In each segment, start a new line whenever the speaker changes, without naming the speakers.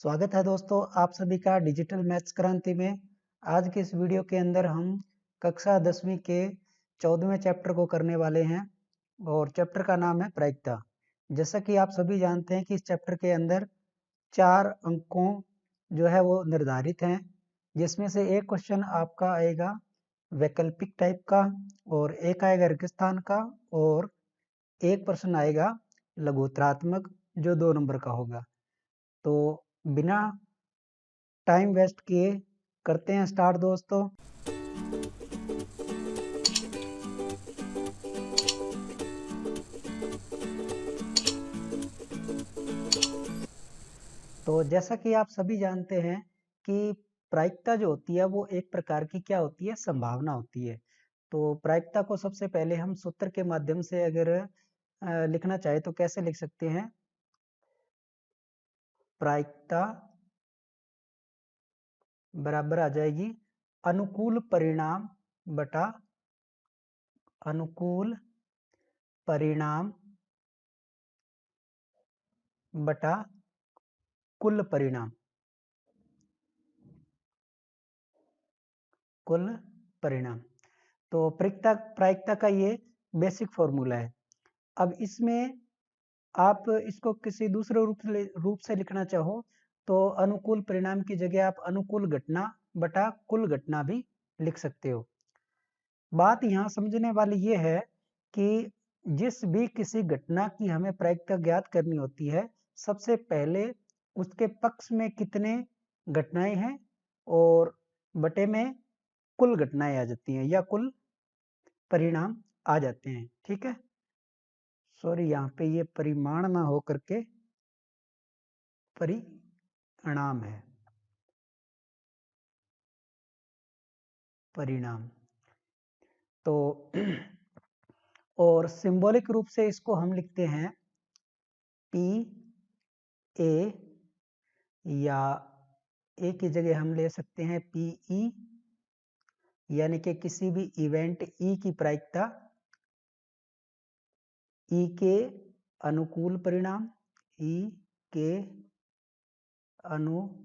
स्वागत है दोस्तों आप सभी का डिजिटल मैथ्स क्रांति में। आज के इस वीडियो के अंदर हम कक्षा 10वीं के 14वें चैप्टर को करने वाले हैं और चैप्टर का नाम है प्रायिकता। जैसा कि आप सभी जानते हैं कि इस चैप्टर के अंदर 4 अंकों जो है वो निर्धारित हैं, जिसमें से एक क्वेश्चन आपका आएगा वैकल्पिक टाइप का और एक आएगा रेगिस्तान का और एक प्रश्न आएगा लघुत्तरात्मक जो 2 नंबर का होगा। तो बिना टाइम वेस्ट किए करते हैं स्टार्ट दोस्तों। तो जैसा कि आप सभी जानते हैं कि प्रायिकता जो होती है वो एक प्रकार की क्या होती है, संभावना होती है। तो प्रायिकता को सबसे पहले हम सूत्र के माध्यम से अगर लिखना चाहे तो कैसे लिख सकते हैं। प्रायिकता बराबर आ जाएगी अनुकूल परिणाम बटा अनुकूल परिणाम बटा कुल परिणाम। कुल परिणाम तो प्रायिकता प्रायिकता का ये बेसिक फॉर्मूला है। अब इसमें आप इसको किसी दूसरे रूप से लिखना चाहो तो अनुकूल परिणाम की जगह आप अनुकूल घटना बटा कुल घटना भी लिख सकते हो। बात यहाँ समझने वाली ये है कि जिस भी किसी घटना की हमें प्रायिकता ज्ञात करनी होती है, सबसे पहले उसके पक्ष में कितने घटनाएं हैं और बटे में कुल घटनाएं आ जाती हैं या कुल परिणाम आ जाते हैं। ठीक है, सॉरी यहाँ पे ये परिमाण ना हो करके परिणाम है, परिणाम। तो और सिंबॉलिक रूप से इसको हम लिखते हैं पी ए, या ए की जगह हम ले सकते हैं पी ई, यानी कि किसी भी इवेंट ई की प्रायिकता ई के अनुकूल परिणाम, ई के अनुकूल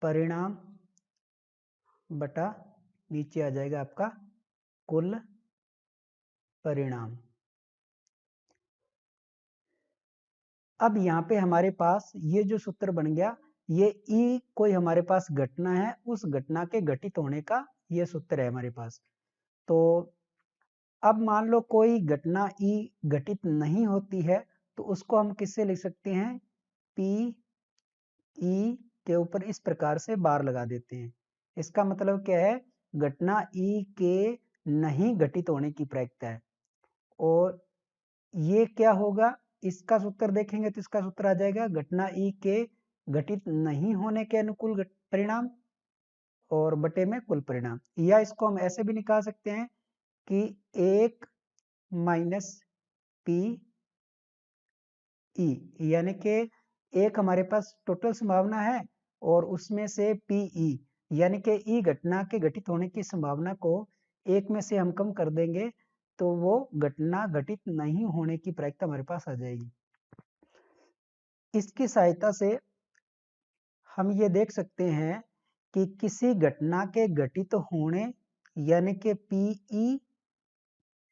परिणाम बटा नीचे आ जाएगा आपका कुल परिणाम। अब यहाँ पे हमारे पास ये जो सूत्र बन गया, ये ई कोई हमारे पास घटना है, उस घटना के घटित होने का ये सूत्र है हमारे पास। तो अब मान लो कोई घटना ई घटित नहीं होती है तो उसको हम किससे लिख सकते हैं, पी ई के ऊपर इस प्रकार से बार लगा देते हैं। इसका मतलब क्या है, घटना ई के नहीं घटित होने की प्रायिकता है। और ये क्या होगा, इसका सूत्र देखेंगे तो इसका सूत्र आ जाएगा घटना ई के घटित नहीं होने के अनुकूल परिणाम और बटे में कुल परिणाम। या इसको हम ऐसे भी निकाल सकते हैं कि 1 माइनस पी ई, यानी कि एक हमारे पास टोटल संभावना है और उसमें से पी ई यानी कि ई घटना के घटित होने की संभावना को एक में से हम कम कर देंगे तो वो घटना घटित नहीं होने की प्रायिकता हमारे पास आ जाएगी। इसकी सहायता से हम ये देख सकते हैं कि किसी घटना के घटित होने यानी कि पीई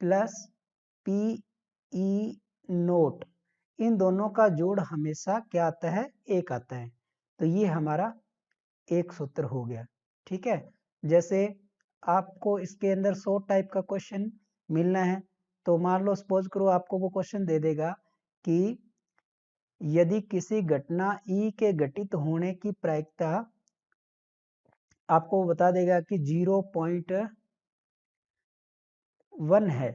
प्लस पीई नोट, इन दोनों का जोड़ हमेशा क्या आता है, एक आता है। तो ये हमारा एक सूत्र हो गया। ठीक है, जैसे आपको इसके अंदर 100 टाइप का क्वेश्चन मिलना है तो मान लो सपोज करो आपको वो क्वेश्चन दे देगा कि यदि किसी घटना ई के घटित होने की प्रायिकता आपको बता देगा कि 0.1 है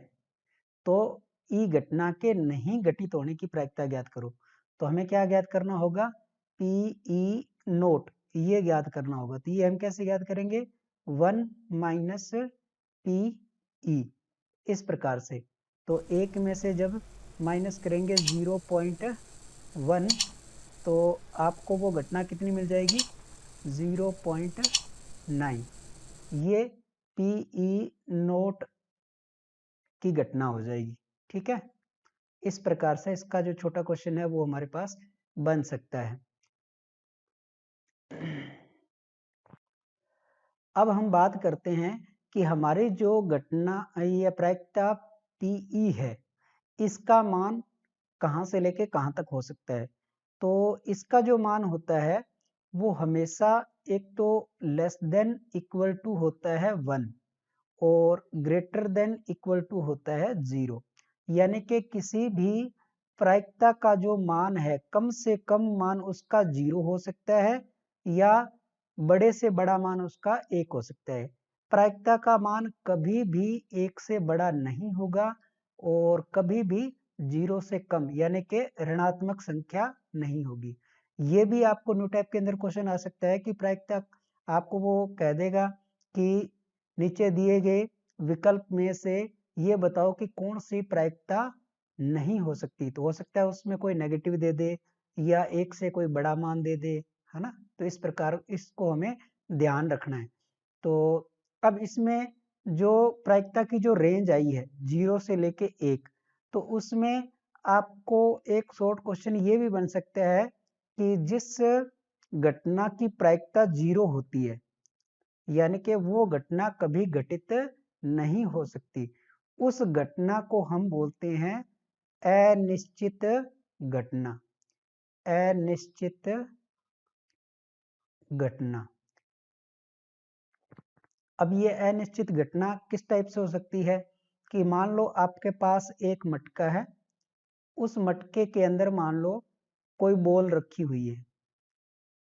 तो ई घटना के नहीं घटित होने की प्रायिकता ज्ञात करो। तो हमें क्या ज्ञात करना होगा, पी ई नोट, ये ज्ञात करना होगा। तो ये हम कैसे ज्ञात करेंगे, 1 माइनस पी ई, इस प्रकार से। तो एक में से जब माइनस करेंगे 0.1 तो आपको वो घटना कितनी मिल जाएगी, 0.9। ये पीई नोट की घटना हो जाएगी। ठीक है, इस प्रकार से इसका जो छोटा क्वेश्चन है वो हमारे पास बन सकता है। अब हम बात करते हैं कि हमारी जो घटना या प्रायिकता पीई है, इसका मान कहाँ से लेके कहाँ तक हो सकता है। तो इसका जो मान होता है वो हमेशा एक तो लेस देन इक्वल टू होता है 1 और ग्रेटर देन इक्वल टू होता है 0। यानी कि किसी भी प्रायिकता का जो मान है कम से कम मान उसका 0 हो सकता है या बड़े से बड़ा मान उसका 1 हो सकता है। प्रायिकता का मान कभी भी 1 से बड़ा नहीं होगा और कभी भी 0 से कम यानी कि ऋणात्मक संख्या नहीं होगी। ये भी आपको न्यू टाइप के अंदर क्वेश्चन आ सकता है कि प्रायिकता आपको वो कह देगा कि नीचे दिए गए विकल्प में से ये बताओ कि कौन सी प्रायिकता नहीं हो सकती। तो हो सकता है उसमें कोई नेगेटिव दे दे या 1 से कोई बड़ा मान दे दे, है ना। तो इस प्रकार इसको हमें ध्यान रखना है। तो अब इसमें जो प्रायिकता की जो रेंज आई है 0 से लेके 1, तो उसमें आपको एक शॉर्ट क्वेश्चन ये भी बन सकता है कि जिस घटना की प्रायिकता 0 होती है यानी कि वो घटना कभी घटित नहीं हो सकती, उस घटना को हम बोलते हैं अनिश्चित घटना। अनिश्चित घटना। अब ये अनिश्चित घटना किस टाइप से हो सकती है कि मान लो आपके पास एक मटका है, उस मटके के अंदर मान लो कोई बॉल रखी हुई है,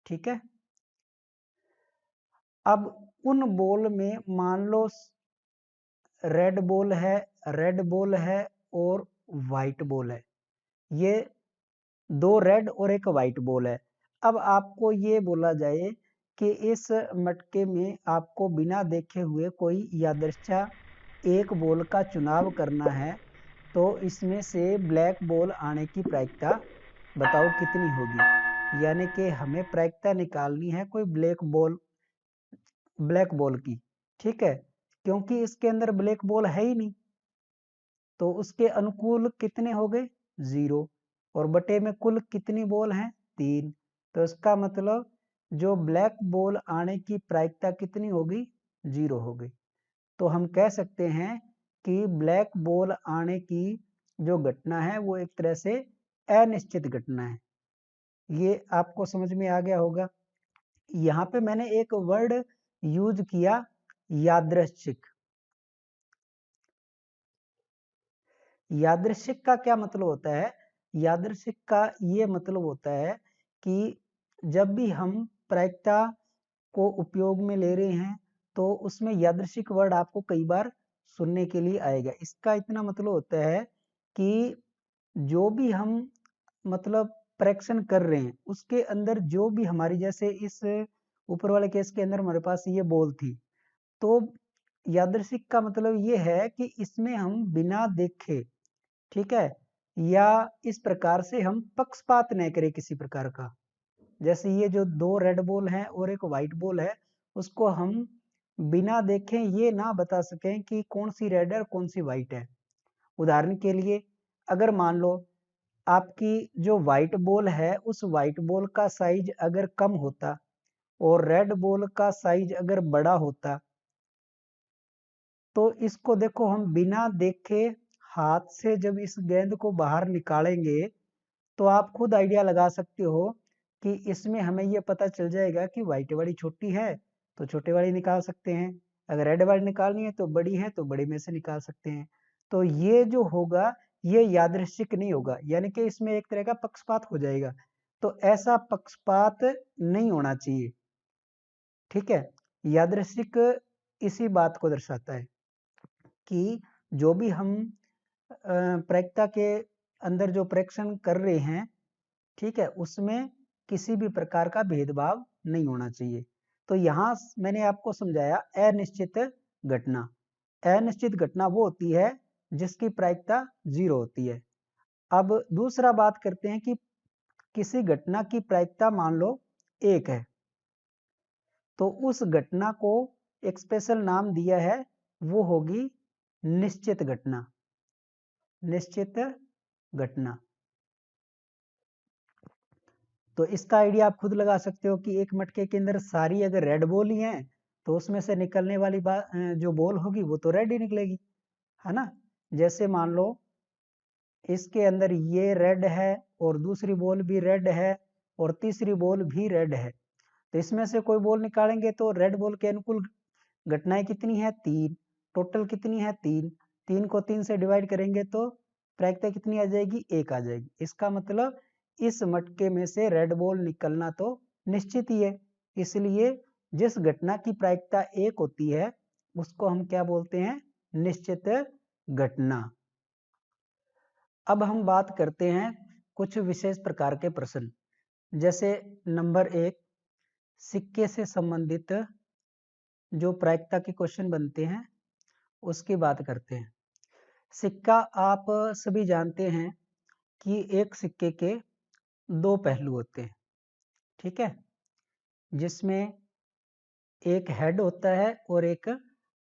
ठीक है। अब उन बॉल में मान लो रेड बॉल है और व्हाइट बॉल है। ये 2 रेड और एक व्हाइट बॉल है। अब आपको ये बोला जाए कि इस मटके में आपको बिना देखे हुए कोई यादृच्छा एक बॉल का चुनाव करना है, तो इसमें से ब्लैक बॉल आने की प्रायिकता बताओ कितनी होगी। यानी कि हमें प्रायिकता निकालनी है कोई ब्लैक बॉल की, ठीक है। क्योंकि इसके अंदर ब्लैक बॉल है ही नहीं, तो उसके अनुकूल कितने हो गए 0 और बटे में कुल कितनी बॉल हैं 3। तो इसका मतलब जो ब्लैक बॉल आने की प्रायिकता कितनी होगी 0 हो गई। तो हम कह सकते हैं कि ब्लैक बॉल आने की जो घटना है वो एक तरह से अनिश्चित घटना है। ये आपको समझ में आ गया होगा। यहाँ पे मैंने एक वर्ड यूज किया यादृच्छिक। यादृच्छिक का क्या मतलब होता है? यादृच्छिक का ये मतलब होता है कि जब भी हम प्रायिकता को उपयोग में ले रहे हैं तो उसमें यादृच्छिक वर्ड आपको कई बार सुनने के लिए आएगा। इसका इतना मतलब होता है कि जो भी हम मतलब प्रेक्षण कर रहे हैं उसके अंदर जो भी हमारी, जैसे इस ऊपर वाले केस के अंदर हमारे पास ये बॉल थी, तो यादृच्छिक का मतलब ये है कि इसमें हम बिना देखे, ठीक है, या इस प्रकार से हम पक्षपात न करें किसी प्रकार का। जैसे ये जो 2 रेड बॉल हैं और एक व्हाइट बॉल है, उसको हम बिना देखे ये ना बता सकें कि कौन सी रेड है और कौन सी व्हाइट है। उदाहरण के लिए अगर मान लो आपकी जो व्हाइट बॉल है उस व्हाइट बॉल का साइज अगर कम होता और रेड बॉल का साइज अगर बड़ा होता, तो इसको देखो हम बिना देखे हाथ से जब इस गेंद को बाहर निकालेंगे तो आप खुद आइडिया लगा सकते हो कि इसमें हमें ये पता चल जाएगा कि व्हाइट वाली छोटी है तो छोटे वाली निकाल सकते हैं, अगर रेड वाली निकालनी है तो बड़ी है तो बड़े में से निकाल सकते हैं। तो ये जो होगा ये यादृच्छिक नहीं होगा, यानी कि इसमें एक तरह का पक्षपात हो जाएगा। तो ऐसा पक्षपात नहीं होना चाहिए, ठीक है। यादृच्छिक इसी बात को दर्शाता है कि जो भी हम प्रायिकता के अंदर जो प्रेक्षण कर रहे हैं, ठीक है, उसमें किसी भी प्रकार का भेदभाव नहीं होना चाहिए। तो यहाँ मैंने आपको समझाया अनिश्चित घटना। अनिश्चित घटना वो होती है जिसकी प्रायिकता 0 होती है। अब दूसरा बात करते हैं कि किसी घटना की प्रायिकता मान लो 1 है, तो उस घटना को एक स्पेशल नाम दिया है, वो होगी निश्चित घटना। निश्चित घटना। तो इसका आइडिया आप खुद लगा सकते हो कि एक मटके के अंदर सारी अगर रेड बॉल ही हैं तो उसमें से निकलने वाली जो बॉल होगी वो तो रेड ही निकलेगी, है ना। जैसे मान लो इसके अंदर ये रेड है और दूसरी बॉल भी रेड है और तीसरी बॉल भी रेड है, तो इसमें से कोई बॉल निकालेंगे तो रेड बॉल के अनुकूल घटनाएं कितनी है? 3। टोटल कितनी है? 3। 3 को 3 से डिवाइड करेंगे तो प्रायिकता कितनी आ जाएगी? 1 आ जाएगी। इसका मतलब इस मटके में से रेड बॉल निकलना तो निश्चित ही है, इसलिए जिस घटना की प्रायिकता 1 होती है उसको हम क्या बोलते हैं? निश्चित घटना। अब हम बात करते हैं कुछ विशेष प्रकार के प्रश्न, जैसे नंबर 1 सिक्के से संबंधित जो प्रायिकता के क्वेश्चन बनते हैं उसकी बात करते हैं। सिक्का आप सभी जानते हैं कि एक सिक्के के 2 पहलू होते हैं, ठीक है, जिसमें एक हेड होता है और एक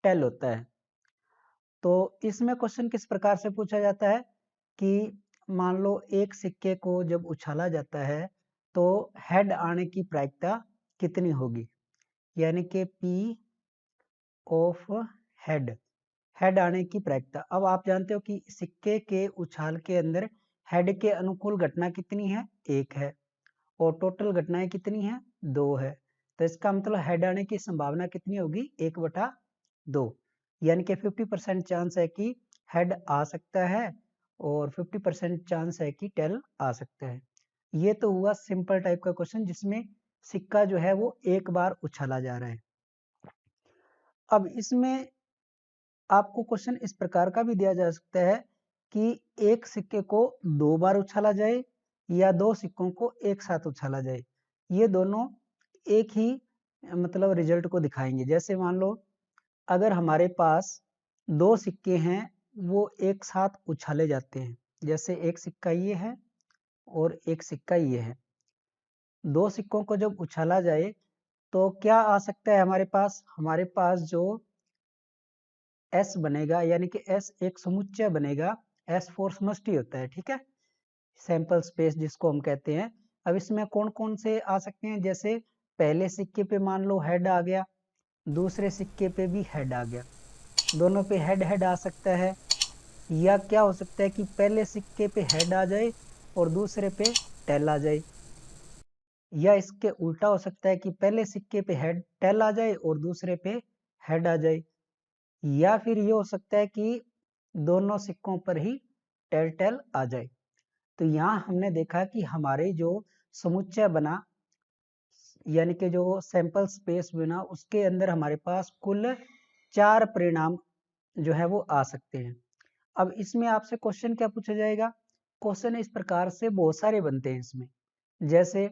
टेल होता है। तो इसमें क्वेश्चन किस प्रकार से पूछा जाता है कि मान लो एक सिक्के को जब उछाला जाता है तो हेड आने की प्रायिकता कितनी होगी, यानी कि P ऑफ हेड, हेड आने की प्रायिकता। अब आप जानते हो कि सिक्के के उछाल के अंदर हेड के अनुकूल घटना कितनी है? 1 है और टोटल घटनाएं कितनी है? 2 है। तो इसका मतलब हेड आने की संभावना कितनी होगी? 1/2, यानी कि 50% चांस है कि हेड आ सकता है और 50% चांस है कि टेल आ सकता है। ये तो हुआ सिंपल टाइप का क्वेश्चन जिसमें सिक्का जो है वो एक बार उछाला जा रहा है। अब इसमें आपको क्वेश्चन इस प्रकार का भी दिया जा सकता है कि एक सिक्के को 2 बार उछाला जाए या 2 सिक्कों को एक साथ उछाला जाए। ये दोनों एक ही मतलब रिजल्ट को दिखाएंगे। जैसे मान लो अगर हमारे पास 2 सिक्के हैं वो एक साथ उछाले जाते हैं, जैसे एक सिक्का ये है और एक सिक्का ये है। 2 सिक्कों को जब उछाला जाए तो क्या आ सकता है हमारे पास? हमारे पास जो S बनेगा, यानी कि S एक समुच्चय बनेगा। S फोर समष्टि होता है, ठीक है, सैंपल स्पेस जिसको हम कहते हैं। अब इसमें कौन कौन से आ सकते हैं? जैसे पहले सिक्के पे मान लो हेड आ गया, दूसरे सिक्के पे भी हेड आ गया, दोनों पे हेड हेड आ सकता है। या क्या हो सकता है कि पहले सिक्के पे हेड आ जाए और दूसरे पे टेल आ जाए। या इसके उल्टा हो सकता है कि पहले सिक्के पे हेड टेल आ जाए और दूसरे पे हेड आ जाए। या फिर ये हो सकता है कि दोनों सिक्कों पर ही टेल टेल आ जाए। तो यहाँ हमने देखा कि हमारे जो समुच्चय बना, यानी कि जो सैंपल स्पेस बना, उसके अंदर हमारे पास कुल 4 परिणाम जो है वो आ सकते हैं। अब इसमें आपसे क्वेश्चन क्या पूछा जाएगा? क्वेश्चन इस प्रकार से बहुत सारे बनते हैं इसमें, जैसे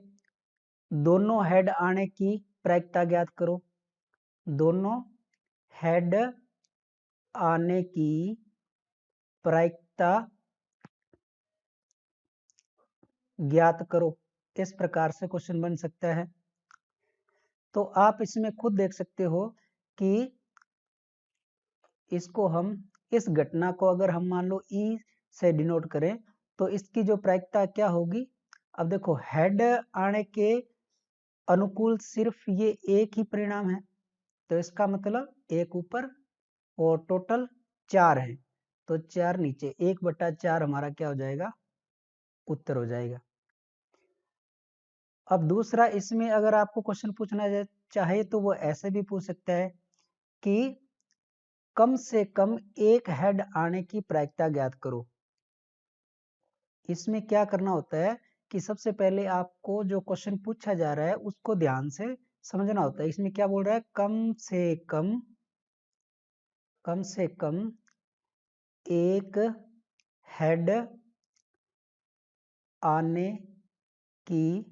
दोनों हेड आने की प्रायिकता ज्ञात करो, दोनों हेड आने की प्रायिकता ज्ञात करो, इस प्रकार से क्वेश्चन बन सकता है। तो आप इसमें खुद देख सकते हो कि इसको हम इस घटना को अगर हम मान लो E से डिनोट करें तो इसकी जो प्रायिकता क्या होगी? अब देखो हेड आने के अनुकूल सिर्फ ये एक ही परिणाम है, तो इसका मतलब एक ऊपर और टोटल 4 है, तो 4 नीचे, 1/4 हमारा क्या हो जाएगा? उत्तर हो जाएगा। अब दूसरा, इसमें अगर आपको क्वेश्चन पूछना चाहे तो वो ऐसे भी पूछ सकता है कि कम से कम एक हेड आने की प्रायिकता ज्ञात करो। इसमें क्या करना होता है कि सबसे पहले आपको जो क्वेश्चन पूछा जा रहा है उसको ध्यान से समझना होता है। इसमें क्या बोल रहा है? कम से कम एक हेड आने की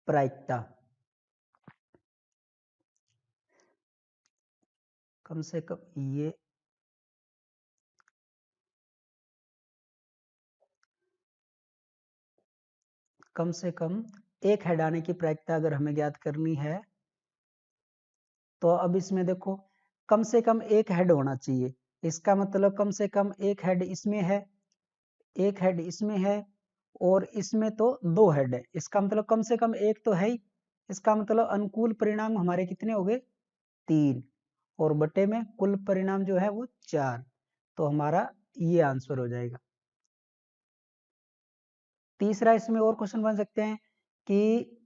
प्रायिकता, कम से कम ये कम से कम एक हेड आने की प्रायिकता अगर हमें ज्ञात करनी है तो अब इसमें देखो कम से कम एक हेड होना चाहिए, इसका मतलब कम से कम एक हेड इसमें है एक हेड इसमें है और इसमें तो 2 हेड है, इसका मतलब कम से कम एक तो है ही। इसका मतलब अनुकूल परिणाम हमारे कितने हो गए? 3, और बटे में कुल परिणाम जो है वो 4। तो हमारा ये आंसर हो जाएगा। तीसरा इसमें और क्वेश्चन बन सकते हैं कि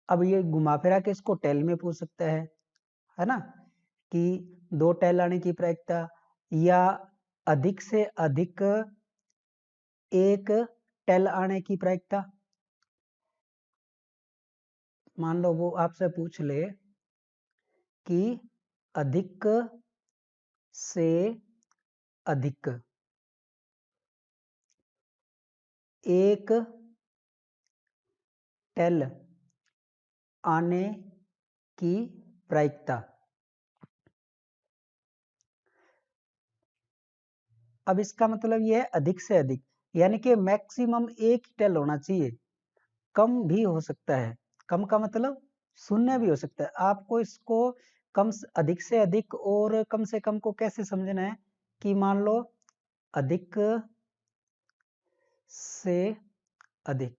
अब ये घुमा फिरा के इसको टेल में पूछ सकता है ना, कि 2 टेल आने की प्रायिकता या अधिक से अधिक एक टेल आने की प्रायिकता। मान लो वो आपसे पूछ ले कि अधिक से अधिक एक टेल आने की प्रायिकता। अब इसका मतलब ये है अधिक से अधिक, यानी कि मैक्सिमम एक ही टेल होना चाहिए, कम भी हो सकता है। कम का मतलब शून्य भी हो सकता है। आपको इसको अधिक से अधिक और कम से कम को कैसे समझना है कि मान लो अधिक से अधिक,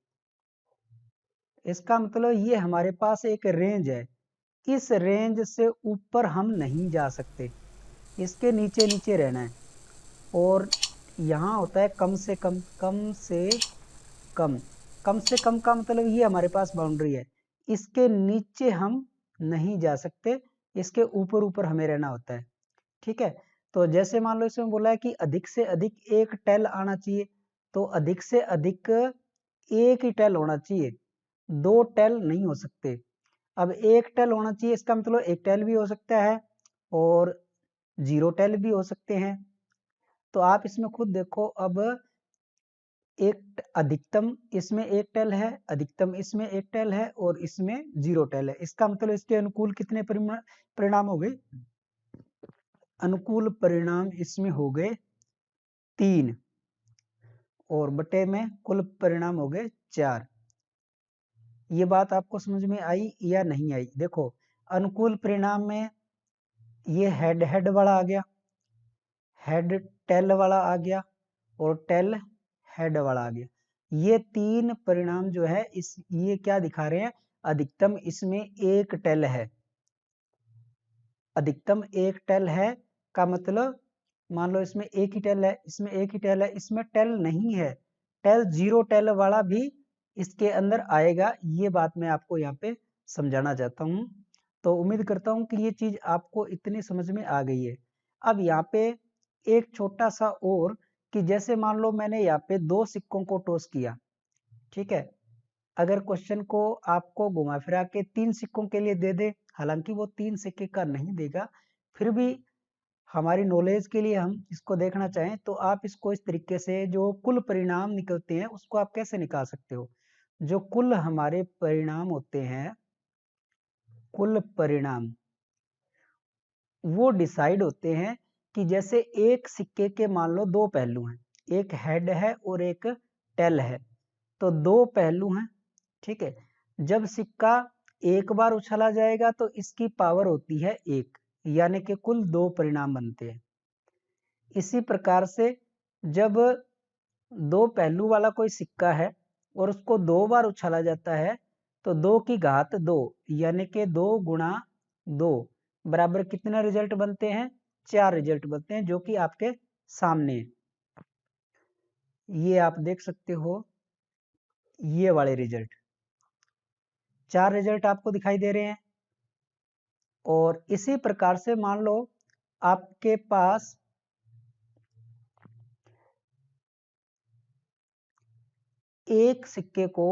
इसका मतलब ये हमारे पास एक रेंज है, इस रेंज से ऊपर हम नहीं जा सकते, इसके नीचे नीचे रहना है। और यहाँ होता है कम से कम, कम से कम। कम से कम का मतलब ये हमारे पास बाउंड्री है, इसके नीचे हम नहीं जा सकते, इसके ऊपर ऊपर हमें रहना होता है। ठीक है, तो जैसे मान लो इसमें बोला है कि अधिक से अधिक एक टेल आना चाहिए, तो अधिक से अधिक एक ही टेल होना चाहिए, 2 टेल नहीं हो सकते। अब एक टेल होना चाहिए, इसका मतलब एक टेल भी हो सकता है और 0 टेल भी हो सकते हैं। तो आप इसमें खुद देखो, अब एक अधिकतम इसमें एक टेल है, अधिकतम इसमें एक टेल है और इसमें 0 टेल है। इसका मतलब इसके अनुकूल कितने परिणाम हो गए? अनुकूल परिणाम इसमें हो गए 3 और बटे में कुल परिणाम हो गए 4। ये बात आपको समझ में आई या नहीं आई? देखो, अनुकूल परिणाम में ये हेड हेड वाला आ गया, हेड टेल वाला आ गया और टेल हेड वाला आ गया। ये 3 परिणाम जो है ये क्या दिखा रहे हैं? अधिकतम इसमें एक टेल है, अधिकतम एक टेल है का मतलब मान लो इसमें एक ही टेल है, इसमें एक ही टेल है, इसमें टेल नहीं है, टेल 0 टेल वाला भी इसके अंदर आएगा। ये बात मैं आपको यहाँ पे समझाना चाहता हूँ। तो उम्मीद करता हूँ कि ये चीज आपको इतनी समझ में आ गई है। अब यहाँ पे एक छोटा सा और, कि जैसे मान लो मैंने यहाँ पे 2 सिक्कों को टॉस किया, ठीक है, अगर क्वेश्चन को आपको घुमा फिरा के 3 सिक्कों के लिए दे दे, हालांकि वो 3 सिक्के का नहीं देगा, फिर भी हमारी नॉलेज के लिए हम इसको देखना चाहें तो आप इसको इस तरीके से, जो कुल परिणाम निकलते हैं उसको आप कैसे निकाल सकते हो? जो कुल हमारे परिणाम होते हैं, कुल परिणाम वो डिसाइड होते हैं कि जैसे एक सिक्के के मान लो 2 पहलू हैं, एक हेड है और एक टेल है, तो 2 पहलू हैं, ठीक है। जब सिक्का एक बार उछाला जाएगा तो इसकी पावर होती है 1, यानी कि कुल 2 परिणाम बनते हैं। इसी प्रकार से जब 2 पहलू वाला कोई सिक्का है और उसको 2 बार उछाला जाता है, तो 2 की घात 2 यानी कि 2 गुणा 2 बराबर कितने रिजल्ट बनते हैं? 4 रिजल्ट बनते हैं, जो कि आपके सामने है। ये आप देख सकते हो, ये वाले रिजल्ट 4 रिजल्ट आपको दिखाई दे रहे हैं। और इसी प्रकार से मान लो आपके पास एक सिक्के को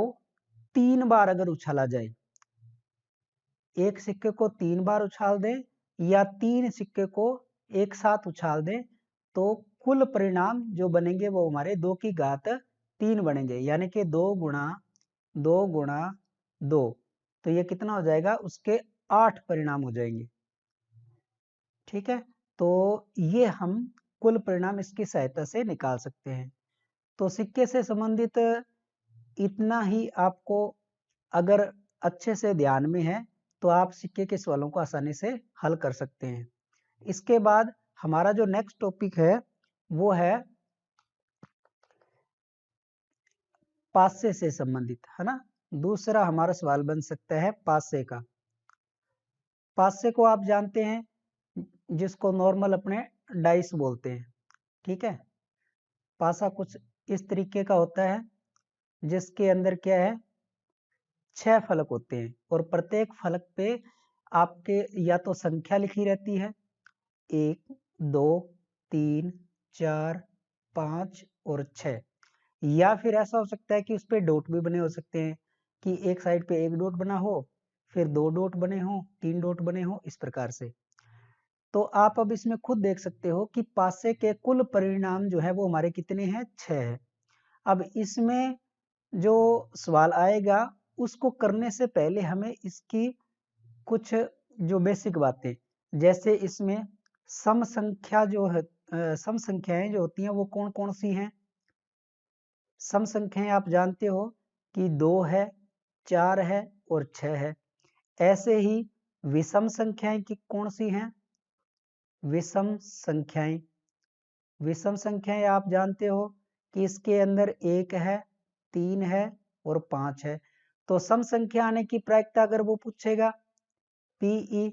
3 बार अगर उछाला जाए, एक सिक्के को 3 बार उछाल दें या 3 सिक्के को एक साथ उछाल दें, तो कुल परिणाम जो बनेंगे वो हमारे 2 की घात 3 बनेंगे, यानी कि 2 गुणा 2 गुणा 2, तो ये कितना हो जाएगा? उसके 8 परिणाम हो जाएंगे। ठीक है, तो ये हम कुल परिणाम इसकी सहायता से निकाल सकते हैं। तो सिक्के से संबंधित इतना ही आपको अगर अच्छे से ध्यान में है तो आप सिक्के के सवालों को आसानी से हल कर सकते हैं। इसके बाद हमारा जो नेक्स्ट टॉपिक है वो है पासे से संबंधित, है ना। दूसरा हमारा सवाल बन सकता है पासे का। पासे को आप जानते हैं, जिसको नॉर्मल अपने डाइस बोलते हैं, ठीक है। पासा कुछ इस तरीके का होता है, जिसके अंदर क्या है, 6 फलक होते हैं और प्रत्येक फलक पे आपके या तो संख्या लिखी रहती है, 1 2 3 4 5 और 6, या फिर ऐसा हो सकता है कि उस पे डॉट भी बने हो सकते हैं, कि एक साइड पे एक डॉट बना हो, फिर 2 डॉट बने हो, 3 डॉट बने हो, इस प्रकार से। तो आप अब इसमें खुद देख सकते हो कि पासे के कुल परिणाम जो है वो हमारे कितने हैं, 6 है। अब इसमें जो सवाल आएगा उसको करने से पहले हमें इसकी कुछ जो बेसिक बातें, जैसे इसमें सम संख्या जो है, सम संख्याएं जो होती हैं वो कौन कौन सी हैं। सम संख्याएं आप जानते हो कि 2 है, 4 है और 6 है। ऐसे ही विषम संख्याएं की कौन सी हैं, विषम संख्याएं। विषम संख्याएं आप जानते हो कि इसके अंदर 1 है, 3 है और 5 है। तो सम संख्या आने की प्रायिकता अगर वो पूछेगा पीई,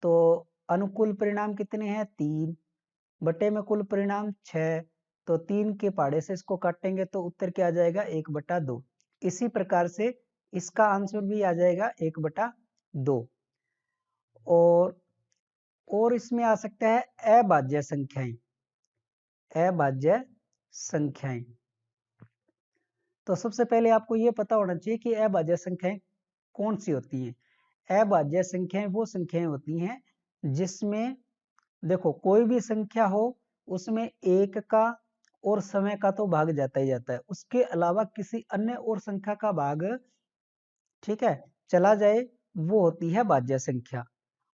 तो अनुकूल परिणाम कितने हैं, 3 बटे में कुल परिणाम 6, तो 3 के पहाड़े से इसको काटेंगे तो उत्तर क्या आ जाएगा, 1/2। इसी प्रकार से इसका आंसर भी आ जाएगा 1/2। और इसमें आ सकता है अभाज्य संख्याएं। अभाज्य संख्याएं, तो सबसे पहले आपको ये पता होना चाहिए कि अभाज्य संख्याएं कौन सी होती हैं। अभाज्य संख्याएं वो संख्याएं होती हैं जिसमें देखो कोई भी संख्या हो उसमें एक का और समय का तो भाग जाता ही जाता है, उसके अलावा किसी अन्य और संख्या का भाग, ठीक है, चला जाए, वो होती है भाज्य संख्या।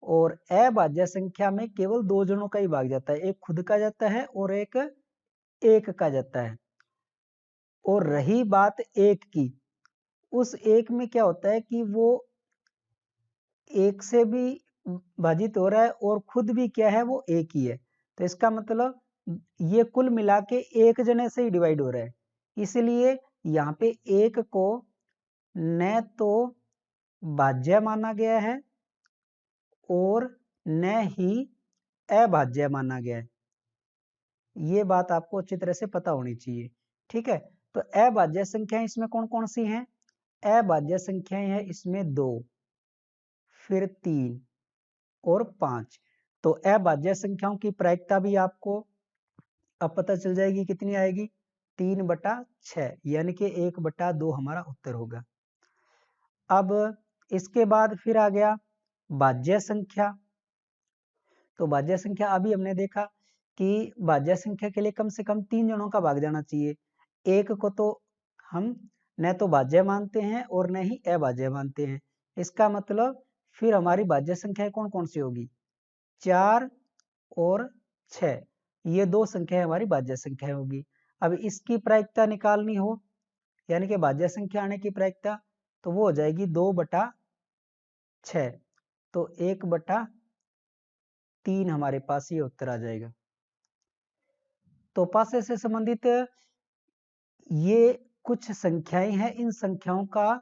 और अभाज्य संख्या में केवल 2 जनों का ही भाग जाता है, एक खुद का जाता है और एक का जाता है। और रही बात एक की, उस एक में क्या होता है कि वो एक से भी भाजित हो रहा है और खुद भी क्या है, वो एक ही है। तो इसका मतलब ये कुल मिला के एक जने से ही डिवाइड हो रहा है, इसलिए यहाँ पे एक को न तो भाज्य माना गया है और न ही अभाज्य माना गया है। ये बात आपको अच्छी तरह से पता होनी चाहिए, ठीक है। तो अभाज्य संख्याएं इसमें कौन कौन सी हैं, अभाज्य संख्याएं हैं इसमें 2, फिर 3 और 5। तो अभाज्य संख्याओं की प्रायिकता भी आपको अब पता चल जाएगी, कितनी आएगी, 3/6, यानी कि 1/2 हमारा उत्तर होगा। अब इसके बाद फिर आ गया भाज्य संख्या। तो भाज्य संख्या अभी हमने देखा कि भाज्य संख्या के लिए कम से कम 3 जनों का भाग जाना चाहिए। एक को तो हम न तो भाज्य मानते हैं और न ही अभाज्य मानते हैं। इसका मतलब फिर हमारी भाज्य संख्याएं कौन कौन सी होगी, 4 और 6, ये 2 संख्याएं हमारी भाज्य संख्या होगी। अब इसकी प्रायिकता निकालनी हो, यानी कि भाज्य संख्या आने की प्रायिकता, तो वो हो जाएगी 2/6, तो 1/3 हमारे पास ये उत्तर आ जाएगा। तो पासे से संबंधित ये कुछ संख्याएं हैं, इन संख्याओं का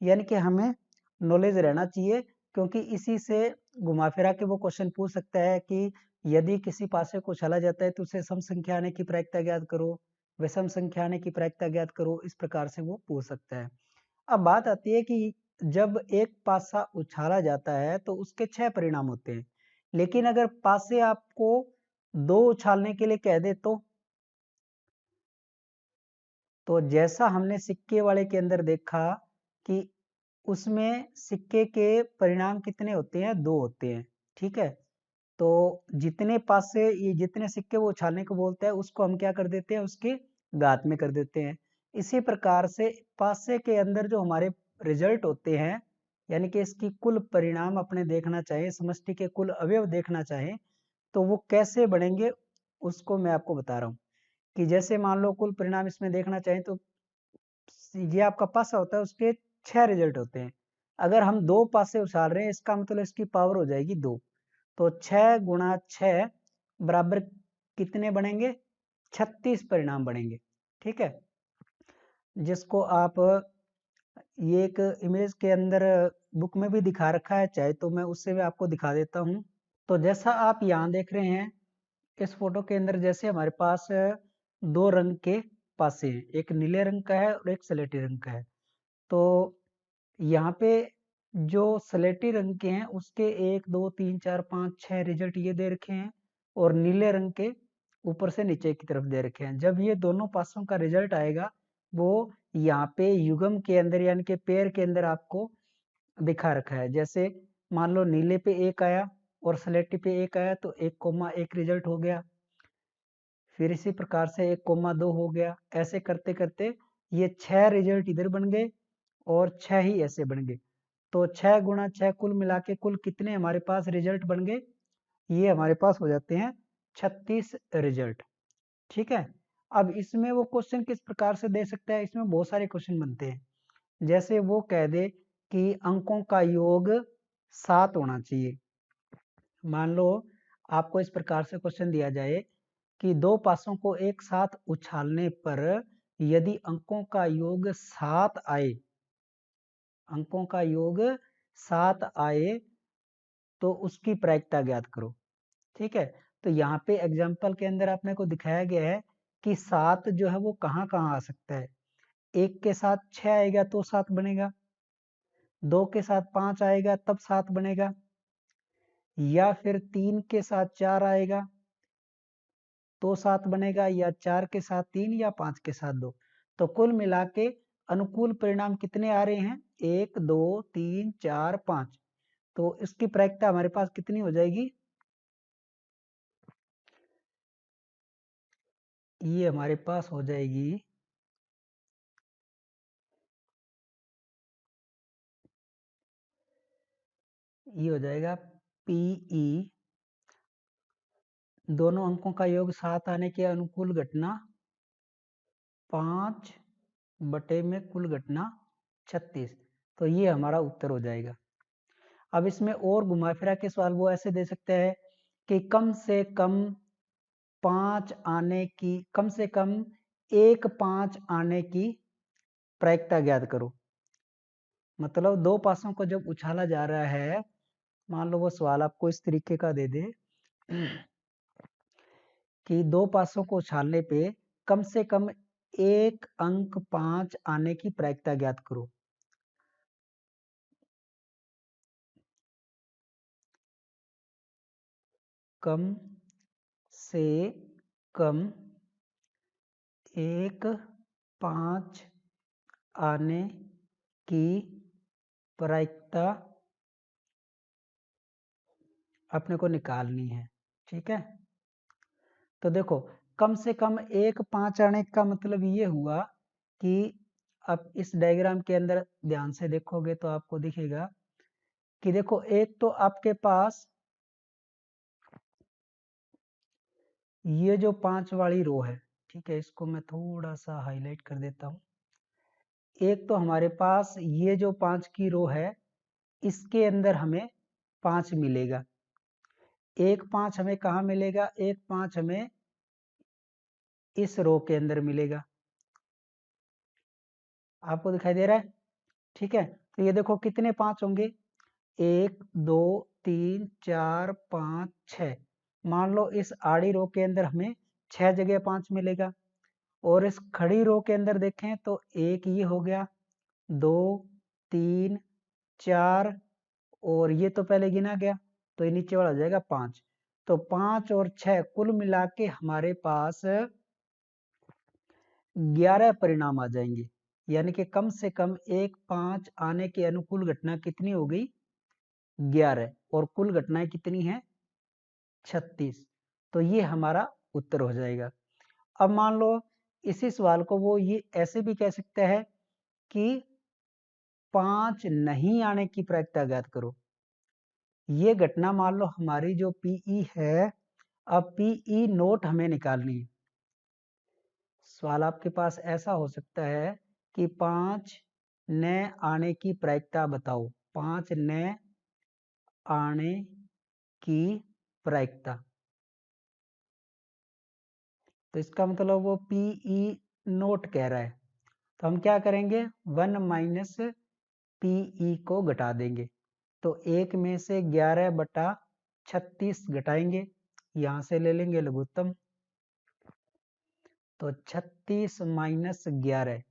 यानी कि हमें नॉलेज रहना चाहिए, क्योंकि इसी से घुमा फिरा के वो क्वेश्चन पूछ सकता है कि यदि किसी पासे को चला जाता है तो उसे सम संख्या आने की प्रायिकता ज्ञात करो, विषम संख्या आने की प्रायिकता ज्ञात करो, इस प्रकार से वो पूछ सकता है। अब बात आती है कि जब एक पासा उछाला जाता है तो उसके 6 परिणाम होते हैं, लेकिन अगर पासे आपको 2 उछालने के लिए कह दे तो जैसा हमने सिक्के वाले के अंदर देखा कि उसमें सिक्के के परिणाम कितने होते हैं, 2 होते हैं, ठीक है। तो जितने पासे ये जितने सिक्के वो उछालने को बोलते हैं उसको हम क्या कर देते हैं, उसके घात में कर देते हैं। इसी प्रकार से पासे के अंदर जो हमारे रिजल्ट होते हैं, यानी कि इसकी कुल परिणाम अपने देखना चाहे, समष्टि के कुल अवयव देखना चाहे, तो वो कैसे बनेंगे उसको मैं आपको बता रहा हूँ। कि जैसे मान लो कुल परिणाम इसमें देखना चाहें तो ये आपका पासा होता है, उसके 6 रिजल्ट होते हैं। अगर हम 2 पासे उछाल रहे हैं इसका मतलब इसकी पावर हो जाएगी 2, तो 6 गुणा 6 बराबर कितने बनेंगे, 36 परिणाम बनेंगे, ठीक है। जिसको आप ये एक इमेज के अंदर बुक में भी दिखा रखा है, चाहे तो मैं उससे भी आपको दिखा देता हूँ। तो जैसा आप यहाँ देख रहे हैं इस फोटो के अंदर, जैसे हमारे पास दो रंग के पासे हैं, एक नीले रंग का है और एक स्लेटी रंग का है। तो यहाँ पे जो स्लेटी रंग के हैं उसके 1 2 3 4 5 6 रिजल्ट ये दे रखे हैं, और नीले रंग के ऊपर से नीचे की तरफ दे रखे हैं। जब ये दोनों पासों का रिजल्ट आएगा वो यहाँ पे युग्म के अंदर यानी कि पेयर के अंदर आपको दिखा रखा है। जैसे मान लो नीले पे 1 आया और स्लेटी पे 1 आया तो 1,1 रिजल्ट हो गया। फिर इसी प्रकार से 1,2 हो गया। ऐसे करते करते ये 6 रिजल्ट इधर बन गए और 6 ही ऐसे बन गए। तो 6 गुणा 6 कुल मिला के कुल कितने हमारे पास रिजल्ट बन गए? ये हमारे पास हो जाते हैं 36 रिजल्ट। ठीक है। अब इसमें वो क्वेश्चन किस प्रकार से दे सकता है? इसमें बहुत सारे क्वेश्चन बनते हैं। जैसे वो कह दे कि अंकों का योग 7 होना चाहिए। मान लो आपको इस प्रकार से क्वेश्चन दिया जाए कि दो पासों को एक साथ उछालने पर यदि अंकों का योग 7 आए, अंकों का योग 7 आए तो उसकी प्रायिकता ज्ञात करो। ठीक है। तो यहाँ पे एग्जाम्पल के अंदर अपने को दिखाया गया है कि 7 जो है वो कहाँ कहाँ आ सकता है। 1 के साथ 6 आएगा तो 7 बनेगा, 2 के साथ 5 आएगा तब 7 बनेगा, या फिर 3 के साथ 4 आएगा तो 7 बनेगा, या 4 के साथ 3 या 5 के साथ 2। तो कुल मिला के अनुकूल परिणाम कितने आ रहे हैं? 1 2 3 4 5। तो इसकी प्रायिकता हमारे पास कितनी हो जाएगी? ये हमारे पास हो जाएगी, ये हो जाएगा पीई, दोनों अंकों का योग 7 आने के अनुकूल घटना 5 बटे में कुल घटना 36। तो ये हमारा उत्तर हो जाएगा। अब इसमें और घुमा फिरा के सवाल वो ऐसे दे सकते हैं कि कम से कम 5 आने की, कम से कम 5 आने की प्रायिकता ज्ञात करो। मतलब दो पासों को जब उछाला जा रहा है, मान लो वो सवाल आपको इस तरीके का दे दे कि दो पासों को उछालने पे कम से कम 1 अंक 5 आने की प्रायिकता ज्ञात करो। कम से कम 1 5 आने की प्रायिकता अपने को निकालनी है। ठीक है। तो देखो कम से कम 1 5 आने का मतलब ये हुआ कि अब इस डायग्राम के अंदर ध्यान से देखोगे तो आपको दिखेगा कि देखो एक तो आपके पास ये जो 5 वाली रो है, ठीक है, इसको मैं थोड़ा सा हाईलाइट कर देता हूँ। एक तो हमारे पास ये जो 5 की रो है इसके अंदर हमें 5 मिलेगा। 1 5 हमें कहाँ मिलेगा? 1 5 हमें इस रो के अंदर मिलेगा। आपको दिखाई दे रहा है? ठीक है। तो ये देखो कितने 5 होंगे? 1 2 3 4 5 6। मान लो इस आड़ी रो के अंदर हमें 6 जगह 5 मिलेगा, और इस खड़ी रो के अंदर देखें तो एक ये हो गया, 2 3 4, और ये तो पहले गिना गया तो ये नीचे वाला हो जाएगा 5। तो 5 और 6 कुल मिला के हमारे पास 11 परिणाम आ जाएंगे। यानी कि कम से कम 1 5 आने के अनुकूल घटना कितनी हो गई? 11। और कुल घटनाएं कितनी हैं? 36। तो ये हमारा उत्तर हो जाएगा। अब मान लो इसी सवाल को वो ये ऐसे भी कह सकता है कि 5 नहीं आने की प्रायिकता ज्ञात करो। ये घटना मान लो हमारी जो पीई है, अब पीई नोट हमें निकालनी है। सवाल आपके पास ऐसा हो सकता है कि 5 न आने की प्रायिकता बताओ। 5 न आने की प्रायिकता, तो इसका मतलब वो पीई नोट कह रहा है। तो हम क्या करेंगे, 1 माइनस पीई को घटा देंगे। तो 1 में से 11/36 घटाएंगे, यहां से ले लेंगे लघुत्तम। तो 36 माइनस 11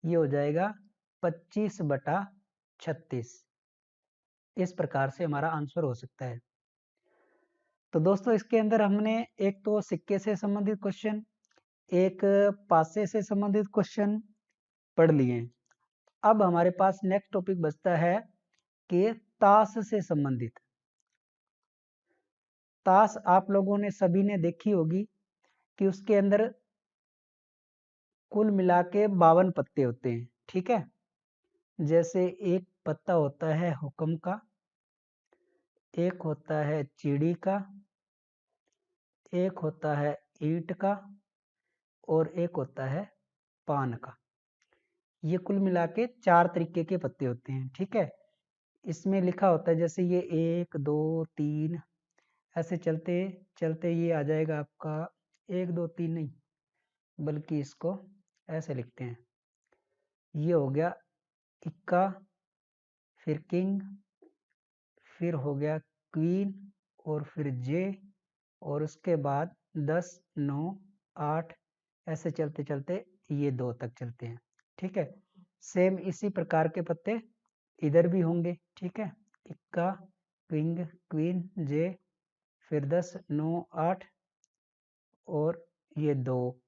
ये हो जाएगा 25/36। इस प्रकार से हमारा आंसर हो सकता है। तो दोस्तों इसके अंदर हमने एक तो सिक्के से संबंधित क्वेश्चन, एक पासे से संबंधित क्वेश्चन पढ़ लिए। अब हमारे पास नेक्स्ट टॉपिक बचता है कि ताश से संबंधित। ताश आप लोगों ने सभी ने देखी होगी कि उसके अंदर कुल मिला के 52 पत्ते होते हैं, ठीक है। जैसे एक पत्ता होता है हुक्म का, एक होता है चिड़ी का, एक होता है ईंट का, और एक होता है पान का। ये कुल मिला के 4 तरीके के पत्ते होते हैं, ठीक है। इसमें लिखा होता है जैसे ये 1 2 3 ऐसे चलते चलते ये आ जाएगा आपका 1 2 3 नहीं, बल्कि इसको ऐसे लिखते हैं। ये हो गया इक्का, फिर किंग, फिर हो गया क्वीन, और फिर जे, और उसके बाद 10 9 8 ऐसे चलते चलते ये 2 तक चलते हैं, ठीक है। सेम इसी प्रकार के पत्ते इधर भी होंगे, ठीक है। इक्का, किंग, क्वीन, जे, फिर 10 9 8 और ये 2,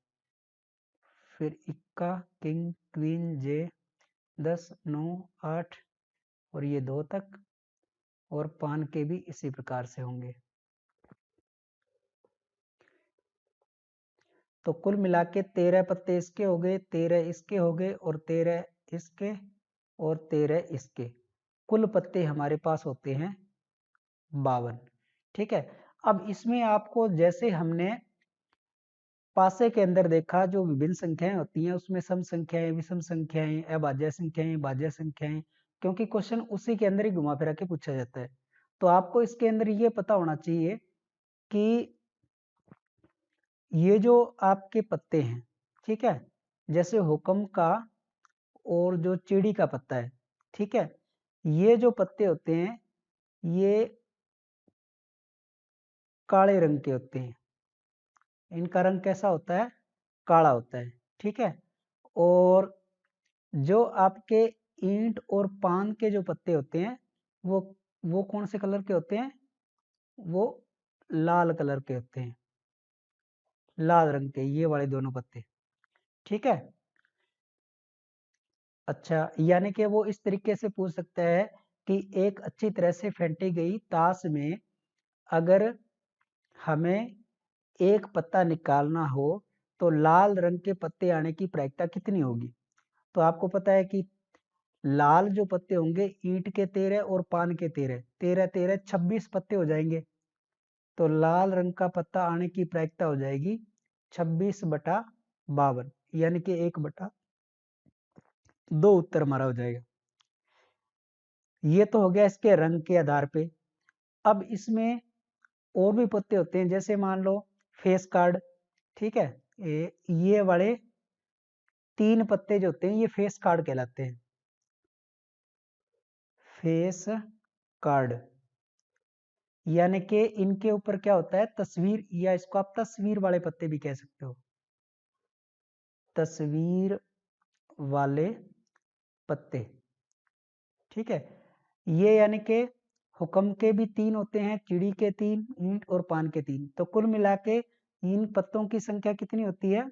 फिर इक्का, किंग, क्वीन, जे, 10 9 8 और ये 2 तक, और पान के भी इसी प्रकार से होंगे। तो कुल मिला के 13 पत्ते इसके हो गए, 13 इसके हो गए, और 13 इसके, और 13 इसके। कुल पत्ते हमारे पास होते हैं 52, ठीक है। अब इसमें आपको जैसे हमने पासे के अंदर देखा जो विभिन्न संख्याएं होती हैं उसमें सम संख्याएं, विषम संख्याएं, अभाज्य संख्याएं, भाज्य संख्याएं, क्योंकि क्वेश्चन उसी के अंदर ही घुमा फिरा के पूछा जाता है। तो आपको इसके अंदर ये पता होना चाहिए कि ये जो आपके पत्ते हैं, ठीक है, जैसे हुक्म का और जो चिड़ी का पत्ता है, ठीक है, ये जो पत्ते होते हैं ये काले रंग के होते हैं। इनका रंग कैसा होता है, काला होता है, ठीक है। और जो आपके ईंट और पान के जो पत्ते होते हैं वो कौन से कलर के होते हैं, वो लाल कलर के होते हैं, लाल रंग के ये वाले दोनों पत्ते, ठीक है। अच्छा, यानी कि वो इस तरीके से पूछ सकता है कि एक अच्छी तरह से फेंटी गई ताश में अगर हमें एक पत्ता निकालना हो तो लाल रंग के पत्ते आने की प्रायिकता कितनी होगी। तो आपको पता है कि लाल जो पत्ते होंगे ईंट के 13 और पान के 13, 13 13 26 पत्ते हो जाएंगे। तो लाल रंग का पत्ता आने की प्रायिकता हो जाएगी 26/52, यानी कि 1/2 उत्तर हमारा हो जाएगा। ये तो हो गया इसके रंग के आधार पे। अब इसमें और भी पत्ते होते हैं, जैसे मान लो फेस कार्ड, ठीक है। ये वाले 3 पत्ते जो होते हैं ये फेस कार्ड कहलाते हैं, फेस कार्ड। यानी कि इनके ऊपर क्या होता है, तस्वीर, या इसको आप तस्वीर वाले पत्ते भी कह सकते हो, तस्वीर वाले पत्ते, ठीक है। ये यानी कि हुक्म के भी 3 होते हैं, चिड़ी के 3, ईंट और पान के 3। तो कुल मिला के इन पत्तों की संख्या कितनी होती है,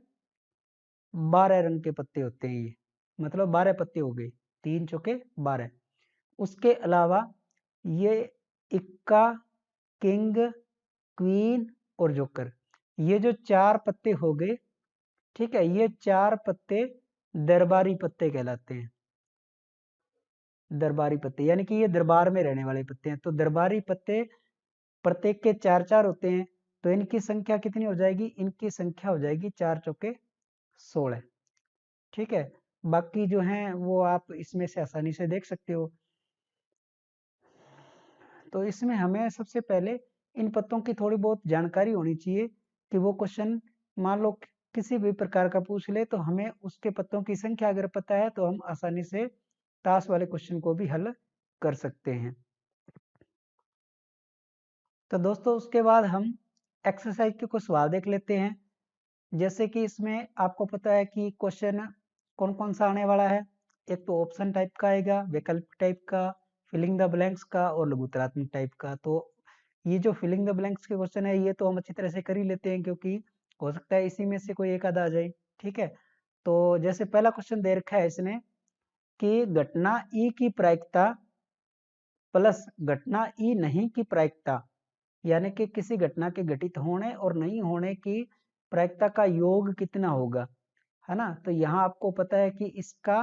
12 रंग के पत्ते होते हैं ये, मतलब 12 पत्ते हो गए, 3 चौके 12। उसके अलावा ये इक्का, किंग, क्वीन और जोकर, ये जो 4 पत्ते हो गए, ठीक है, ये 4 पत्ते दरबारी पत्ते कहलाते हैं, दरबारी पत्ते, यानी कि ये दरबार में रहने वाले पत्ते हैं। तो दरबारी पत्ते प्रत्येक के 4 4 होते हैं, तो इनकी संख्या कितनी हो जाएगी, इनकी संख्या हो जाएगी 4 चौके 16, ठीक है। बाकी जो हैं वो आप इसमें से आसानी से देख सकते हो। तो इसमें हमें सबसे पहले इन पत्तों की थोड़ी बहुत जानकारी होनी चाहिए कि वो क्वेश्चन मान लो किसी भी प्रकार का पूछ ले तो हमें उसके पत्तों की संख्या अगर पता है तो हम आसानी से ताश वाले क्वेश्चन को भी हल कर सकते हैं। तो दोस्तों उसके बाद हम एक्सरसाइज के कुछ सवाल देख लेते हैं। जैसे कि इसमें आपको पता है कि क्वेश्चन कौन कौन सा आने वाला है। एक तो ऑप्शन टाइप का आएगा, वैकल्पिक टाइप का, फिलिंग द ब्लैंक्स का और लघुत्तरात्मक टाइप का। तो ये जो फिलिंग द ब्लैंक्स के क्वेश्चन है ये तो हम अच्छी तरह से कर ही लेते हैं, क्योंकि हो सकता है इसी में से कोई एक आधा आ जाए। ठीक है, तो जैसे पहला क्वेश्चन दे रखा है इसने कि घटना ई की प्रायिकता प्लस घटना ई नहीं की प्रायिकता, यानी कि किसी घटना के घटित होने और नहीं होने की प्रायिकता का योग कितना होगा, है ना। तो यहाँ आपको पता है कि इसका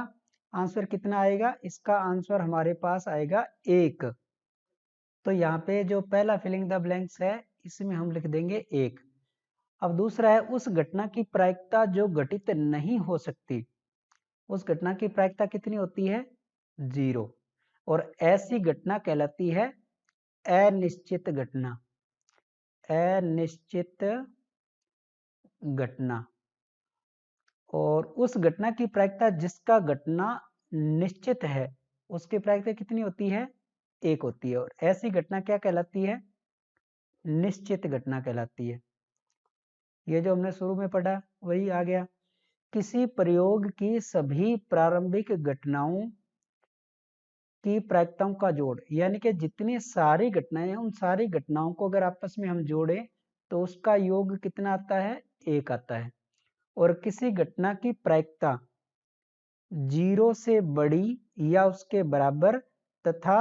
आंसर कितना आएगा, इसका आंसर हमारे पास आएगा 1। तो यहाँ पे जो पहला फिलिंग द ब्लैंक्स है इसमें हम लिख देंगे 1। अब दूसरा है उस घटना की प्रायिकता जो घटित नहीं हो सकती, उस घटना की प्रायिकता कितनी होती है, 0। और ऐसी घटना कहलाती है अनिश्चित घटना, अनिश्चित घटना। और उस घटना की प्रायिकता जिसका घटना निश्चित है उसकी प्रायिकता कितनी होती है, 1 होती है। और ऐसी घटना क्या कहलाती है, निश्चित घटना कहलाती है। ये जो हमने शुरू में पढ़ा वही आ गया। किसी प्रयोग की सभी प्रारंभिक घटनाओं की प्रायिकताओं का जोड़, यानी कि जितनी सारी घटनाएं हैं उन सारी घटनाओं को अगर आपस में हम जोड़ें तो उसका योग कितना आता है, 1 आता है। और किसी घटना की प्रायिकता 0 से बड़ी या उसके बराबर तथा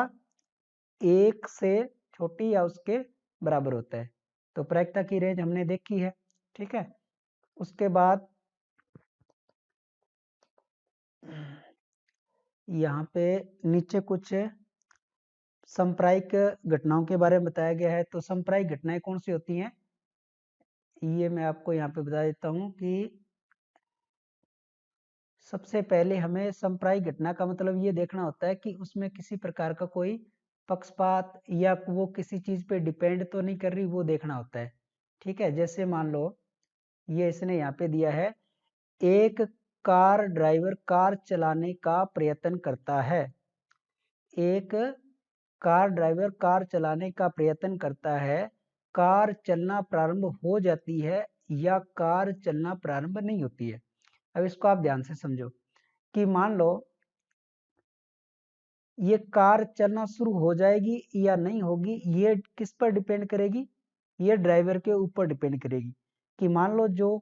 1 से छोटी या उसके बराबर होता है। तो प्रायिकता की रेंज हमने देखी है। ठीक है, उसके बाद यहाँ पे नीचे कुछ सांप्रायिक घटनाओं के बारे में बताया गया है। तो सांप्रायिक घटनाएं कौन सी होती हैं, ये मैं आपको यहाँ पे बता देता हूँ कि सबसे पहले हमें सांप्रायिक घटना का मतलब ये देखना होता है कि उसमें किसी प्रकार का कोई पक्षपात या वो किसी चीज पे डिपेंड तो नहीं कर रही, वो देखना होता है। ठीक है, जैसे मान लो ये इसने यहाँ पे दिया है, एक कार ड्राइवर कार चलाने का प्रयत्न करता है। एक कार ड्राइवर कार चलाने का प्रयत्न करता है, कार चलना प्रारंभ हो जाती है या कार चलना प्रारंभ नहीं होती है। अब इसको आप ध्यान से समझो कि मान लो ये कार चलना शुरू हो जाएगी या नहीं होगी, ये किस पर डिपेंड करेगी, ये ड्राइवर के ऊपर डिपेंड करेगी। कि मान लो जो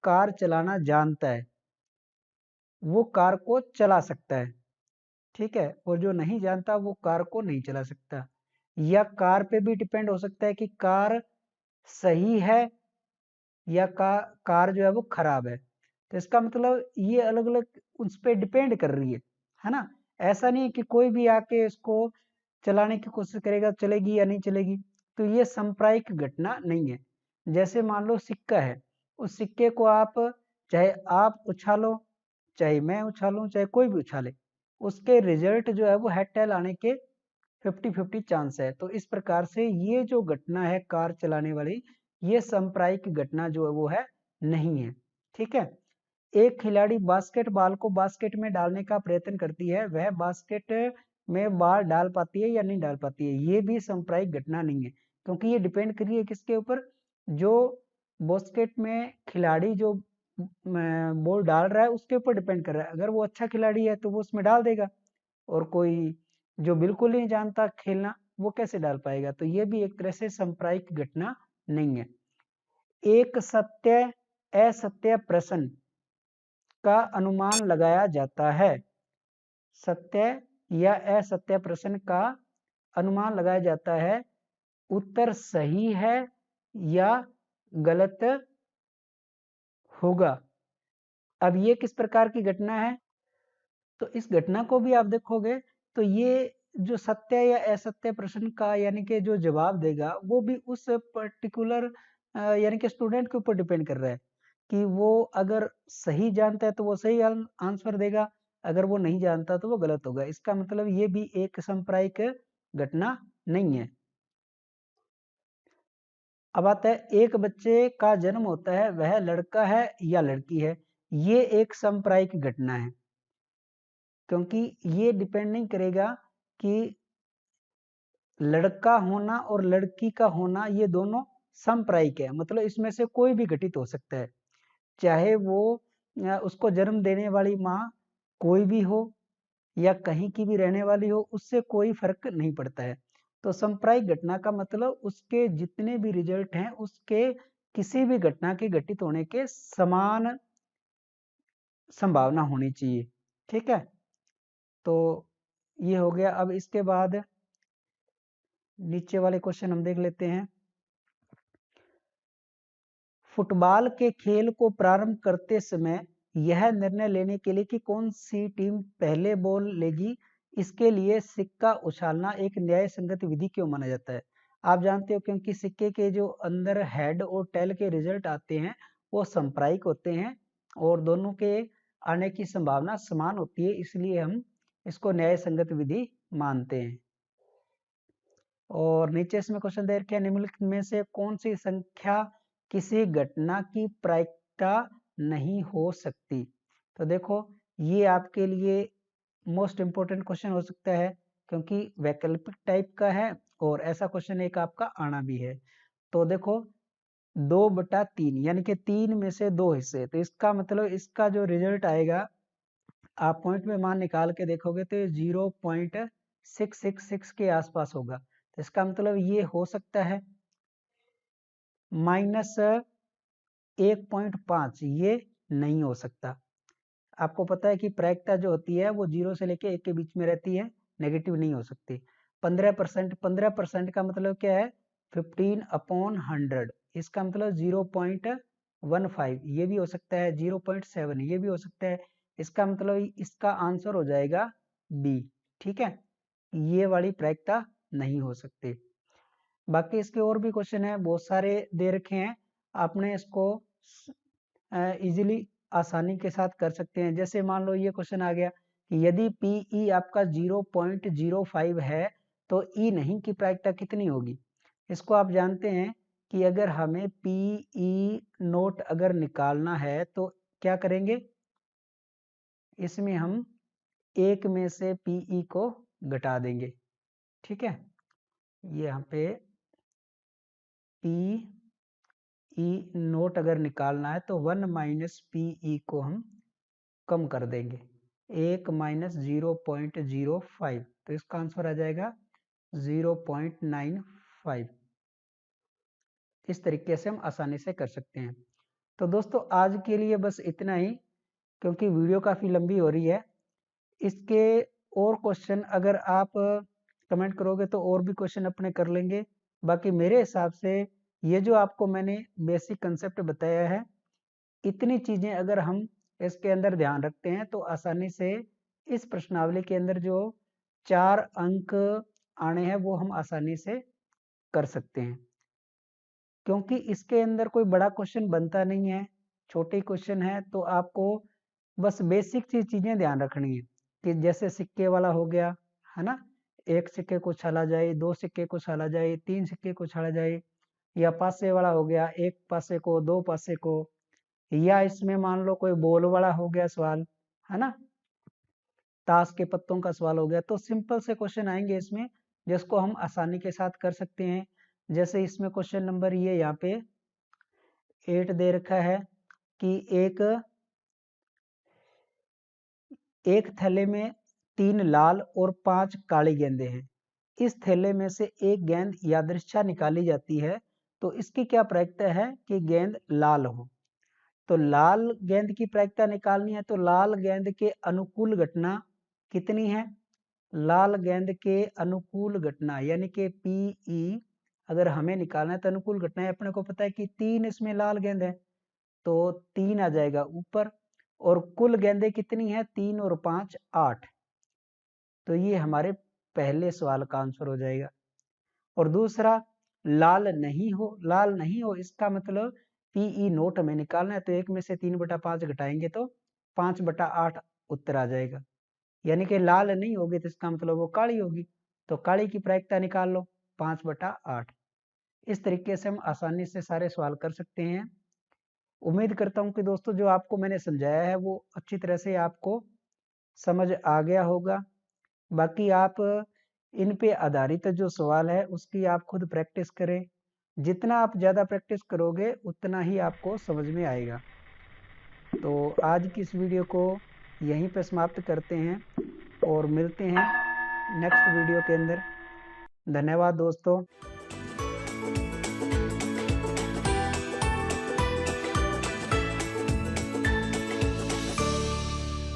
कार चलाना जानता है वो कार को चला सकता है, ठीक है, और जो नहीं जानता वो कार को नहीं चला सकता। या कार पे भी डिपेंड हो सकता है कि कार सही है या कार जो है वो खराब है। तो इसका मतलब ये अलग अलग उस पर डिपेंड कर रही है ना। ऐसा नहीं है कि कोई भी आके इसको चलाने की कोशिश करेगा चलेगी या नहीं चलेगी। तो ये सांप्रायिक घटना नहीं है। जैसे मान लो सिक्का है, उस सिक्के को आप चाहे आप उछालो, चाहे मैं उछालूं, चाहे कोई भी उछाले, उसके रिजल्ट जो है वो हेड टेल आने के 50-50 चांस है। तो इस प्रकार से ये जो घटना है कार चलाने वाली, ये सांप्रायिक घटना जो है वो है नहीं है। ठीक है, एक खिलाड़ी बास्केटबॉल को बास्केट में डालने का प्रयत्न करती है, वह बास्केट में बॉल डाल पाती है या नहीं डाल पाती है, ये भी सांप्रायिक घटना नहीं है। क्योंकि ये डिपेंड कर रही है किसके ऊपर, जो बास्केट में खिलाड़ी जो बॉल डाल रहा है उसके ऊपर डिपेंड कर रहा है। अगर वो अच्छा खिलाड़ी है तो वो उसमें डाल देगा, और कोई जो बिल्कुल नहीं जानता खेलना वो कैसे डाल पाएगा। तो ये भी एक तरह से सांप्रायिक घटना नहीं है। एक सत्य असत्य प्रश्न का अनुमान लगाया जाता है, सत्य या असत्य प्रश्न का अनुमान लगाया जाता है, उत्तर सही है या गलत होगा। अब ये किस प्रकार की घटना है, तो इस घटना को भी आप देखोगे तो ये जो सत्य या असत्य प्रश्न का यानी कि जो जवाब देगा वो भी उस पर्टिकुलर यानी कि स्टूडेंट के ऊपर डिपेंड कर रहा है कि वो अगर सही जानता है तो वो सही आंसर देगा, अगर वो नहीं जानता तो वो गलत होगा। इसका मतलब ये भी एक सांप्रायिक घटना नहीं है। अब आता है एक बच्चे का जन्म होता है, वह लड़का है या लड़की है। ये एक समप्रायिक घटना है, क्योंकि ये डिपेंड नहीं करेगा कि लड़का होना और लड़की का होना ये दोनों समप्रायिक है, मतलब इसमें से कोई भी घटित हो सकता है, चाहे वो उसको जन्म देने वाली माँ कोई भी हो या कहीं की भी रहने वाली हो, उससे कोई फर्क नहीं पड़ता है। तो समप्रायिक घटना का मतलब उसके जितने भी रिजल्ट हैं उसके किसी भी घटना के घटित होने के समान संभावना होनी चाहिए। ठीक है, तो ये हो गया। अब इसके बाद नीचे वाले क्वेश्चन हम देख लेते हैं। फुटबॉल के खेल को प्रारंभ करते समय यह निर्णय लेने के लिए कि कौन सी टीम पहले बॉल लेगी, इसके लिए सिक्का उछालना एक न्याय संगत विधि क्यों माना जाता है? आप जानते हो क्योंकि सिक्के के जो अंदर हेड और टेल के रिजल्ट आते हैं वो संप्रायिक होते हैं और दोनों के आने की संभावना समान होती है, इसलिए हम इसको न्याय संगत विधि मानते हैं। और नीचे इसमें क्वेश्चन दे रखे हैं, निम्नलिखित में से कौन सी संख्या किसी घटना की प्रायिकता नहीं हो सकती? तो देखो ये आपके लिए मोस्ट इम्पोर्टेंट क्वेश्चन हो सकता है, क्योंकि वैकल्पिक टाइप का है और ऐसा क्वेश्चन एक आपका आना भी है। तो देखो 2/3 यानी कि 3 में से 2 हिस्से, तो इसका मतलब इसका जो रिजल्ट आएगा आप पॉइंट में मान निकाल के देखोगे तो 0.666 के आसपास होगा। तो इसका मतलब ये हो सकता है -1.5, ये नहीं हो सकता। आपको पता है कि प्रायिकता जो होती है वो 0 से लेके 1 के बीच में रहती है, नेगेटिव नहीं हो सकती। 15% का मतलब क्या है? 15/100, इसका मतलब 0.15, ये भी हो सकता है, 0.7 ये भी हो सकता है। इसका मतलब इसका आंसर हो जाएगा बी। ठीक है, ये वाली प्रायिकता नहीं हो सकती। बाकी इसके और भी क्वेश्चन है, बहुत सारे दे रखे हैं, आपने इसको इजीली आसानी के साथ कर सकते हैं। जैसे मान लो ये क्वेश्चन आ गया कि यदि पीई आपका 0.05 है तो ई नहीं की प्रायिकता कितनी होगी? इसको आप जानते हैं कि अगर हमें पीई नोट अगर निकालना है तो क्या करेंगे, इसमें हम 1 में से पीई को घटा देंगे। ठीक है, यहाँ पे पी ई नोट अगर निकालना है तो 1 माइनस पीई को हम कम कर देंगे, 1 माइनस 0.05, तो इसका आंसर आ जाएगा 0.95। इस तरीके से हम आसानी से कर सकते हैं। तो दोस्तों आज के लिए बस इतना ही, क्योंकि वीडियो काफ़ी लंबी हो रही है। इसके और क्वेश्चन अगर आप कमेंट करोगे तो और भी क्वेश्चन अपने कर लेंगे। बाकी मेरे हिसाब से ये जो आपको मैंने बेसिक कंसेप्ट बताया है, इतनी चीज़ें अगर हम इसके अंदर ध्यान रखते हैं तो आसानी से इस प्रश्नावली के अंदर जो 4 अंक आने हैं वो हम आसानी से कर सकते हैं, क्योंकि इसके अंदर कोई बड़ा क्वेश्चन बनता नहीं है, छोटे क्वेश्चन है। तो आपको बस बेसिक चीज़ें ध्यान रखनी है कि जैसे सिक्के वाला हो गया है ना, 1 सिक्के को छाला जाए, 2 सिक्के को छाला जाए, 3 सिक्के को छाला जाए, या पासे वाला हो गया, 1 पासे को, 2 पासे को, या इसमें मान लो कोई बॉल वाला हो गया सवाल, है ना, ताश के पत्तों का सवाल हो गया। तो सिंपल से क्वेश्चन आएंगे इसमें जिसको हम आसानी के साथ कर सकते हैं। जैसे इसमें क्वेश्चन नंबर ये यहाँ पे 8 दे रखा है कि एक थैले में 3 लाल और 5 काली गेंदें हैं। इस थैले में से एक गेंद यादृच्छा निकाली जाती है, तो इसकी क्या प्रायिकता है कि गेंद लाल हो? तो लाल गेंद की प्रायिकता निकालनी है, तो लाल गेंद के अनुकूल घटना कितनी है? लाल गेंद के अनुकूल घटना यानी कि पीई अगर हमें निकालना है तो अनुकूल घटना है, अपने को पता है कि 3 इसमें लाल गेंद है तो 3 आ जाएगा ऊपर, और कुल गेंदें कितनी है? 3 और 5 8, तो ये हमारे पहले सवाल का आंसर हो जाएगा। और दूसरा लाल नहीं हो, लाल नहीं हो इसका मतलब पीई नोट हमें निकालना है, तो 1 में से 3/5 घटाएंगे तो 5/8 उत्तर आ जाएगा। यानी कि लाल नहीं होगी तो इसका मतलब वो काली होगी, तो काली की प्रायिकता निकाल लो 5/8। इस तरीके से हम आसानी से सारे सवाल कर सकते हैं। उम्मीद करता हूँ कि दोस्तों जो आपको मैंने समझाया है वो अच्छी तरह से आपको समझ आ गया होगा। बाकी आप इन पे आधारित जो सवाल है उसकी आप खुद प्रैक्टिस करें। जितना आप ज़्यादा प्रैक्टिस करोगे उतना ही आपको समझ में आएगा। तो आज की इस वीडियो को यहीं पे समाप्त करते हैं और मिलते हैं नेक्स्ट वीडियो के अंदर। धन्यवाद दोस्तों।